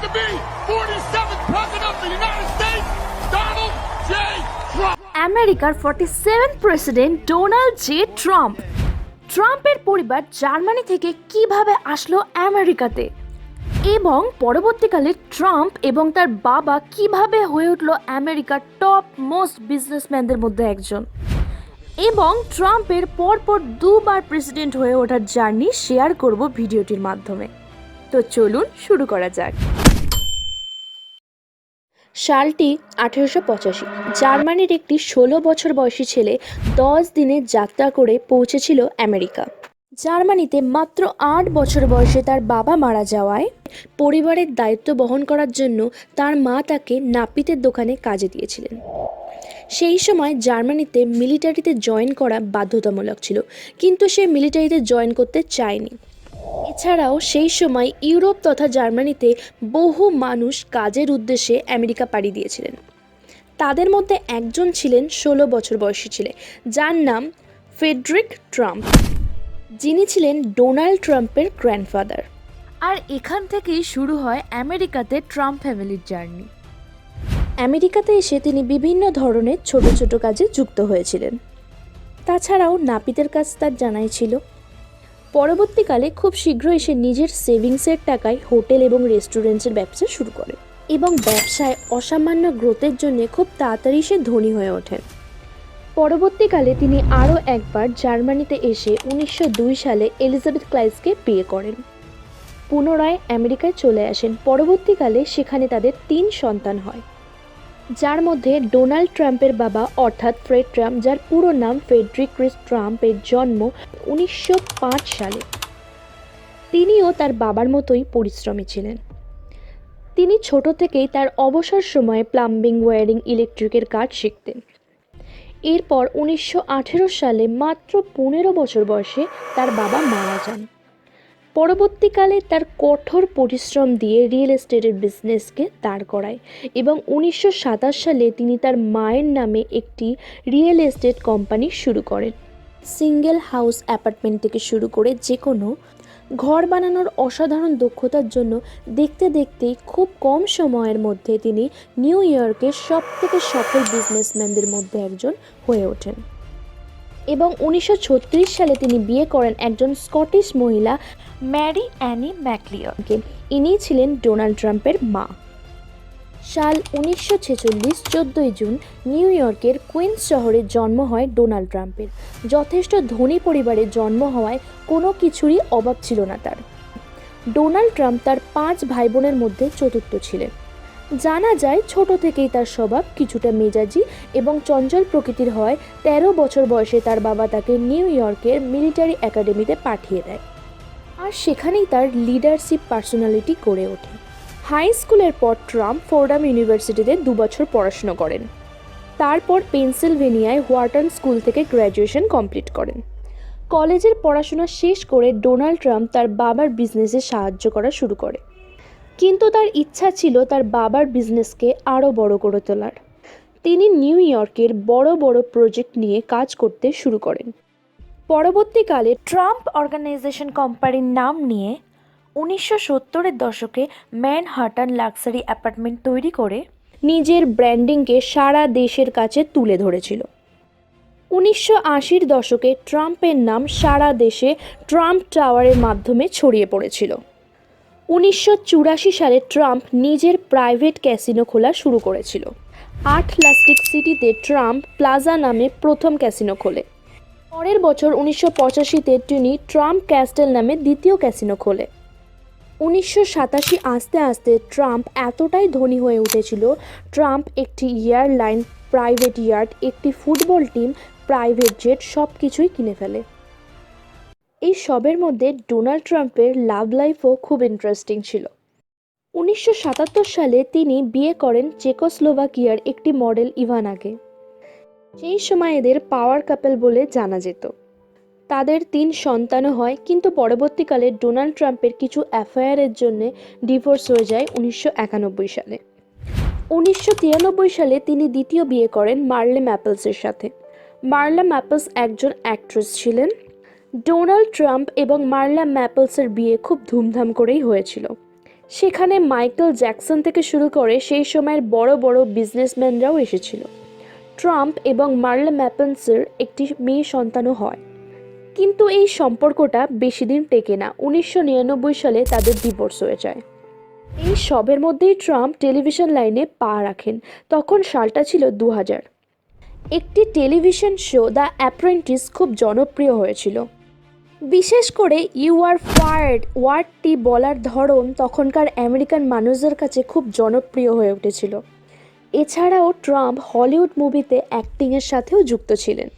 to be 47th President of the United States, Donald J. Trump. আমেরিকার 47th president Donald J Trump. ট্রাম্পের পরিবার Germany থেকে কিভাবে আসলো আমেরিকাতে এবং পরবর্তীকালে ট্রাম্প এবং তার বাবা কিভাবে হয়ে উঠলো আমেরিকার টপ মোস্ট বিজনেসম্যানদের মধ্যে একজন, এবং ট্রাম্পের পরপর দুবার প্রেসিডেন্ট হয়ে ওঠার জার্নি শেয়ার করব ভিডিওটির মাধ্যমে। তো চলুন শুরু করা যাক। সালটি 1885। জার্মানির একটি 16 বছর বয়সী ছেলে 10 দিনের যাত্রা করে পৌঁছেছিল আমেরিকা। জার্মানিতে মাত্র 8 বছর বয়সে তার বাবা মারা যাওয়ায় পরিবারের দায়িত্ব বহন করার জন্য তার মা তাকে নাপিতের দোকানে কাজে দিয়েছিলেন। সেই সময় জার্মানিতে মিলিটারিতে জয়েন করা বাধ্যতামূলক ছিল, কিন্তু সে মিলিটারিতে জয়েন করতে চায়নি। এছাড়াও সেই সময় ইউরোপ তথা জার্মানিতে বহু মানুষ কাজের উদ্দেশ্যে আমেরিকা পাড়ি দিয়েছিলেন। তাদের মধ্যে একজন ছিলেন 16 বছর বয়সী ছেলে, যার নাম ফ্রেডরিক ট্রাম্প, যিনি ছিলেন ডোনাল্ড ট্রাম্পের গ্র্যান্ডফাদার। আর এখান থেকেই শুরু হয় আমেরিকাতে ট্রাম্প ফ্যামিলির জার্নি। আমেরিকাতে এসে তিনি বিভিন্ন ধরনের ছোট ছোট কাজে যুক্ত হয়েছিলেন। তাছাড়াও নাপিতের কাজ তার জানাই ছিল। পরবর্তীকালে খুব শীঘ্রই সে নিজের সেভিংসের টাকায় হোটেল এবং রেস্টুরেন্টের ব্যবসা শুরু করে এবং ব্যবসায় অসামান্য গ্রোথের জন্য খুব তাড়াতাড়ি সে ধনী হয়ে ওঠেন। পরবর্তীকালে তিনি আরও একবার জার্মানিতে এসে 1902 সালে এলিজাবেথ ক্লাইসকে বিয়ে করেন। পুনরায় আমেরিকায় চলে আসেন। পরবর্তীকালে সেখানে তাদের 3 সন্তান হয়, যার মধ্যে ডোনাল্ড ট্রাম্পের বাবা অর্থাৎ ফ্রেড ট্রাম্প, যার পুরো নাম ফ্রেডরিক ক্রিস ট্রাম্পের জন্ম 1905 সালে। তিনিও তার বাবার মতোই পরিশ্রমী ছিলেন। তিনি ছোট থেকেই তার অবসর সময়ে প্লাম্বিং, ওয়্যারিং, ইলেকট্রিকের কাজ শিখতেন। এরপর 1918 সালে মাত্র 15 বছর বয়সে তার বাবা মারা যান। পরবর্তীকালে তার কঠোর পরিশ্রম দিয়ে রিয়েল এস্টেটের বিজনেসকে দাঁড় করায় এবং 1927 সালে তিনি তার মায়ের নামে একটি রিয়েল এস্টেট কোম্পানি শুরু করেন। সিঙ্গেল হাউস অ্যাপার্টমেন্ট থেকে শুরু করে যে কোনো ঘর বানানোর অসাধারণ দক্ষতার জন্য দেখতে দেখতেই খুব কম সময়ের মধ্যে তিনি নিউ ইয়র্কের সবথেকে সফল বিজনেসম্যানদের মধ্যে একজন হয়ে ওঠেন এবং 1936 সালে তিনি বিয়ে করেন একজন স্কটিশ মহিলা ম্যারি অ্যানি ম্যাকলিয়রকে। ইনিই ছিলেন ডোনাল্ড ট্রাম্পের মা। সাল 1946, 14 জুন নিউ ইয়র্কের কুইন্স শহরে জন্ম হয় ডোনাল্ড ট্রাম্পের। যথেষ্ট ধনী পরিবারে জন্ম হওয়ায় কোনো কিছুরই অভাব ছিল না তার। ডোনাল্ড ট্রাম্প তার 5 ভাই বোনের মধ্যে চতুর্থ ছিলেন। জানা যায় ছোট থেকেই তার স্বভাব কিছুটা মেজাজি এবং চঞ্চল প্রকৃতির হয়। 13 বছর বয়সে তার বাবা তাকে নিউ ইয়র্কের মিলিটারি একাডেমিতে পাঠিয়ে দেয়, আর সেখানেই তার লিডারশিপ পার্সোনালিটি গড়ে ওঠে। হাই স্কুলের পর ট্রাম্প ফোর্ডাম ইউনিভার্সিটিতে 2 বছর পড়াশুনো করেন। তারপর পেনসিলভেনিয়ায় হোয়াটন স্কুল থেকে গ্র্যাজুয়েশন কমপ্লিট করেন। কলেজের পড়াশোনা শেষ করে ডোনাল্ড ট্রাম্প তার বাবার বিজনেসে সাহায্য করা শুরু করে, কিন্তু তার ইচ্ছা ছিল তার বাবার বিজনেসকে আরও বড় করে তোলার। তিনি নিউ ইয়র্কের বড় বড় প্রজেক্ট নিয়ে কাজ করতে শুরু করেন। পরবর্তীকালে ট্রাম্প অর্গানাইজেশন কোম্পানির নাম নিয়ে 1970-এর দশকে ম্যানহাটন লাক্সারি অ্যাপার্টমেন্ট তৈরি করে নিজের ব্র্যান্ডিংকে সারা দেশের কাছে তুলে ধরেছিল। 1980-র দশকে ট্রাম্পের নাম সারা দেশে ট্রাম্প টাওয়ারের মাধ্যমে ছড়িয়ে পড়েছিল। 1984 সালে ট্রাম্প নিজের প্রাইভেট ক্যাসিনো খোলা শুরু করেছিল। আটলান্টিক সিটিতে ট্রাম্প প্লাজা নামে প্রথম ক্যাসিনো খোলে। পরের বছর 1985-তে তিনি ট্রাম্প ক্যাস্টেল নামে দ্বিতীয় ক্যাসিনো খোলে। 1987 আস্তে আস্তে ট্রাম্প এতটাই ধনী হয়ে উঠেছিল, ট্রাম্প একটি এয়ারলাইন, প্রাইভেট ইয়াট, একটি ফুটবল টিম, প্রাইভেট জেট সব কিছুই কিনে ফেলে। এই সবের মধ্যে ডোনাল্ড ট্রাম্পের লাভ লাইফও খুব ইন্টারেস্টিং ছিল। 1977 সালে তিনি বিয়ে করেন চেকোস্লোভাকিয়ার একটি মডেল ইভানাকে। সেই সময় এদের পাওয়ার কাপল বলে জানা যেত। তাদের 3 সন্তানও হয়, কিন্তু পরবর্তীকালে ডোনাল্ড ট্রাম্পের কিছু অ্যাফেয়ারের জন্য ডিভোর্স হয়ে যায় 1991 সালে। 1993 সালে তিনি দ্বিতীয় বিয়ে করেন মার্লে ম্যাপলসের সাথে। মার্লা ম্যাপলস একজন অ্যাক্ট্রেস ছিলেন। ডোনাল্ড ট্রাম্প এবং মার্লা ম্যাপলসের বিয়ে খুব ধুমধাম করেই হয়েছিল। সেখানে মাইকেল জ্যাকসন থেকে শুরু করে সেই সময়ের বড় বড় বিজনেসম্যানরাও এসেছিল। ট্রাম্প এবং মার্লে ম্যাপেন্সের একটি মেয়ে সন্তানও হয়, কিন্তু এই সম্পর্কটা বেশি দিন টেকে না। 1999 সালে তাদের ডিভোর্স হয়ে যায়। এই সবের মধ্যেই ট্রাম্প টেলিভিশন লাইনে পা রাখেন। তখন সালটা ছিল 2000। একটি টেলিভিশন শো দ্য অ্যাপ্রেন্টিস খুব জনপ্রিয় হয়েছিল। বিশেষ করে ইউ আর ফায়ার্ড ওয়ার্ডটি বলার ধরন তখনকার আমেরিকান মানুষদের কাছে খুব জনপ্রিয় হয়ে উঠেছিল। এছাড়াও ট্রাম্প হলিউড মুভিতে অ্যাক্টিংয়ের সাথেও যুক্ত ছিলেন।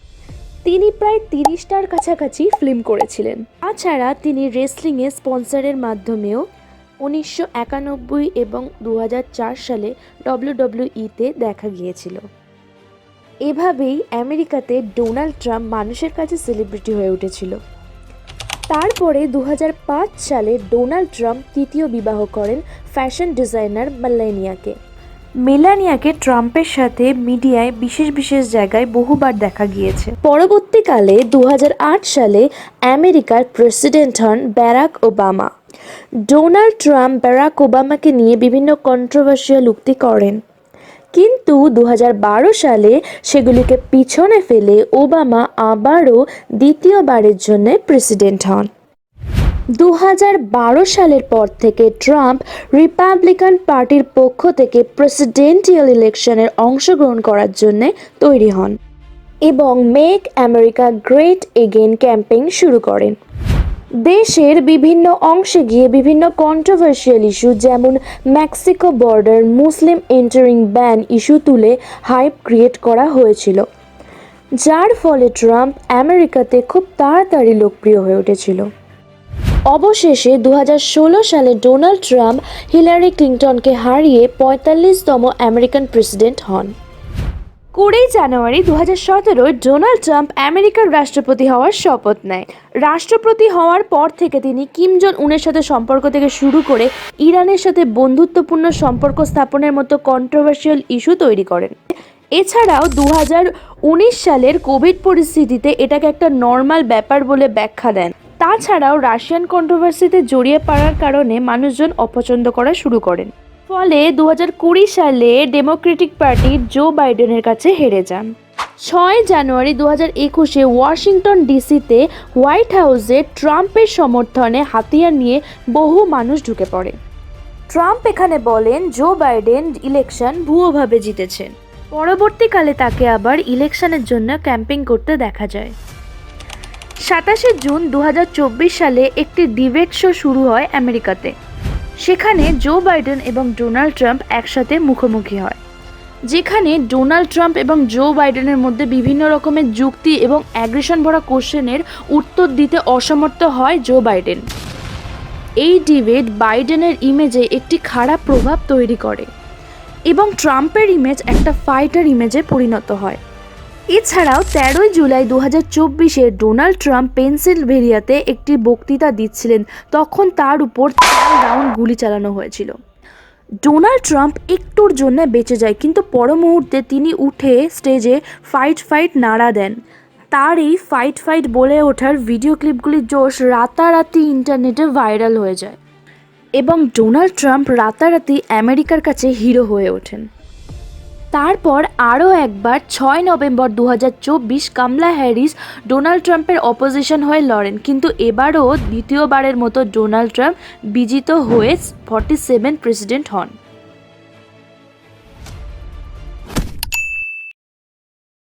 তিনি প্রায় 30টার কাছাকাছি ফিল্ম করেছিলেন। তাছাড়া তিনি রেসলিংয়ে স্পন্সরের মাধ্যমেও 1991 এবং 2004 সালে WWE-তে দেখা গিয়েছিল। এভাবেই আমেরিকাতে ডোনাল্ড ট্রাম্প মানুষের কাছে সেলিব্রিটি হয়ে উঠেছিল। তারপরে 2005 সালে ডোনাল্ড ট্রাম্প তৃতীয় বিবাহ করেন ফ্যাশন ডিজাইনার মেলানিয়াকে ট্রাম্পের সাথে মিডিয়ায় বিশেষ জায়গায় বহুবার দেখা গিয়েছে। পরবর্তীকালে 2008 সালে আমেরিকার প্রেসিডেন্ট হন Barack Obama. Donald Trump Barack ওবামাকে নিয়ে বিভিন্ন কন্ট্রোভার্সিয়াল উক্তি করেন, কিন্তু 2012 সালে সেগুলিকে পিছনে ফেলে ওবামা আবারও দ্বিতীয়বারের জন্য প্রেসিডেন্ট হন। 2012 সালের পর থেকে ট্রাম্প রিপাবলিকান পার্টির পক্ষ থেকে প্রেসিডেন্টিয়াল ইলেকশনের অংশগ্রহণ করার জন্য তৈরি হন এবং make America great again campaign শুরু করেন। দেশের বিভিন্ন অংশে গিয়ে বিভিন্ন কন্ট্রোভার্সিয়াল ইস্যু যেমন মেক্সিকো বর্ডার, মুসলিম এন্টারিং ব্যান ইস্যু তুলে হাইপ ক্রিয়েট করা হয়েছিল, যার ফলে ট্রাম্প আমেরিকাতে খুব তাড়াতাড়ি লোকপ্রিয় হয়ে উঠেছিল। অবশেষে 2016 সালে ডোনাল্ড ট্রাম্প হিলারি ক্লিন্টনকে হারিয়ে 45তম আমেরিকান প্রেসিডেন্ট হন। 20 জানুয়ারি 2017 ডোনাল্ড ট্রাম্প আমেরিকার রাষ্ট্রপতি হওয়ার শপথ নেয়। রাষ্ট্রপতি হওয়ার পর থেকে তিনি কিম জং উনের সাথে সম্পর্ক থেকে শুরু করে ইরানের সাথে বন্ধুত্বপূর্ণ সম্পর্ক স্থাপনের মতো কন্ট্রোভার্সিয়াল ইস্যু তৈরি করেন। এছাড়াও 2019 সালের কোভিড পরিস্থিতিতে এটাকে একটা নর্মাল ব্যাপার বলে ব্যাখ্যা দেন। তাছাড়াও রাশিয়ান কন্ট্রোভার্সিতে জড়িয়ে পড়ার কারণে মানুষজন অপছন্দ করা শুরু করেন। ফলে 2020 সালে ডেমোক্রেটিক পার্টি জো বাইডেনের কাছে হেরে যান। 6 জানুয়ারি 2021 ওয়াশিংটন ডিসিতে হোয়াইট হাউসে ট্রাম্পের সমর্থনে হাতিয়ার নিয়ে বহু মানুষ ঢুকে পড়ে। ট্রাম্প এখানে বলেন জো বাইডেন ইলেকশন ভুয়োভাবে জিতেছেন। পরবর্তীকালে তাকে আবার ইলেকশনের জন্য ক্যাম্পেইন করতে দেখা যায়। 27 জুন 2024 সালে একটি ডিবেট শো শুরু হয় আমেরিকাতে। সেখানে জো বাইডেন এবং ডোনাল্ড ট্রাম্প একসাথে মুখোমুখি হয়, যেখানে ডোনাল্ড ট্রাম্প এবং জো বাইডেনের মধ্যে বিভিন্ন রকমের যুক্তি এবং অ্যাগ্রেশন ভরা কোশ্চেনের উত্তর দিতে অসমর্থ হয় জো বাইডেন। এই ডিবেট বাইডেনের ইমেজে একটি খারাপ প্রভাব তৈরি করে এবং ট্রাম্পের ইমেজ একটা ফাইটার ইমেজে পরিণত হয়। এছাড়াও 13 জুলাই 2024 ডোনাল্ড ট্রাম্প পেনসিলভেনিয়াতে একটি বক্তৃতা দিচ্ছিলেন, তখন তার উপর 4 রাউন্ড গুলি চালানো হয়েছিল। ডোনাল্ড ট্রাম্প একটুর জন্য বেঁচে যায়, কিন্তু পর মুহূর্তে তিনি উঠে স্টেজে ফাইট নাড়া দেন। তার এই ফাইট বলে ওঠার ভিডিও ক্লিপগুলির জোশ রাতারাতি ইন্টারনেটে ভাইরাল হয়ে যায় এবং ডোনাল্ড ট্রাম্প রাতারাতি আমেরিকার কাছে হিরো হয়ে ওঠেন। তারপর আরও একবার 6 নভেম্বর 2024 কামলা হ্যারিস ডোনাল্ড ট্রাম্পের অপোজিশন হয়ে লড়েন, কিন্তু এবারও দ্বিতীয়বারের মতো ডোনাল্ড ট্রাম্প বিজিত হয়ে 47 প্রেসিডেন্ট হন।